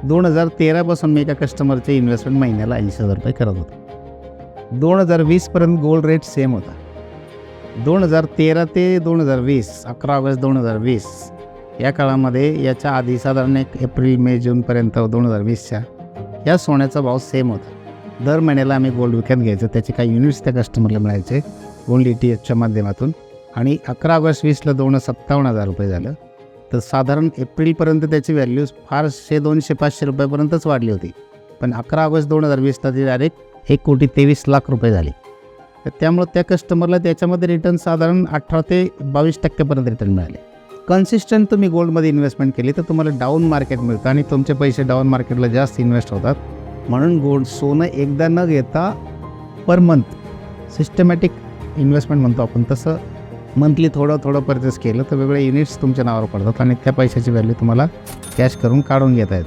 2013 पासून मी एका कस्टमरचे इन्व्हेस्टमेंट महिन्याला 80,000 रुपये करत होतो. 2020पर्यंत गोल्ड रेट सेम होता. 2013 ते 2020 11 ऑगस्ट 2020 या काळामध्ये याच्या आधी साधारण एक एप्रिल मे जूनपर्यंत 2020च्या या सोन्याचा भाव सेम होता. दर महिन्याला आम्ही गोल्ड विकत घ्यायचो. त्याचे काही युनिट्स त्या कस्टमरला मिळायचे गोल्ड ETF माध्यमातून. आणि 11 ऑगस्ट 20ला 257,000 रुपये झालं. तर साधारण एप्रिलपर्यंत त्याची व्हॅल्यूज फार 200-500 रुपयापर्यंतच वाढली होती. पण 11 ऑगस्ट 2020ला ती डायरेक्ट 1,23,00,000 रुपये झाली. तर त्यामुळं त्या कस्टमरला त्याच्यामध्ये रिटर्न साधारण 18 ते 22% रिटर्न मिळाले. कन्सिस्टंट तुम्ही गोल्डमध्ये इन्व्हेस्टमेंट केली तर तुम्हाला डाऊन मार्केट मिळतं आणि तुमचे पैसे डाऊन मार्केटला जास्त इन्व्हेस्ट होतात. म्हणून गोल्ड सोनं एकदा न घेता पर मंथ सिस्टमॅटिक इन्व्हेस्टमेंट म्हणतो आपण, तसं मंथली थोडं परचेस केलं तर वेगळे युनिट्स तुमच्या नावावर पडतात आणि त्या पैशाची व्हॅल्यू तुम्हाला कॅश करून काढून घेता येते.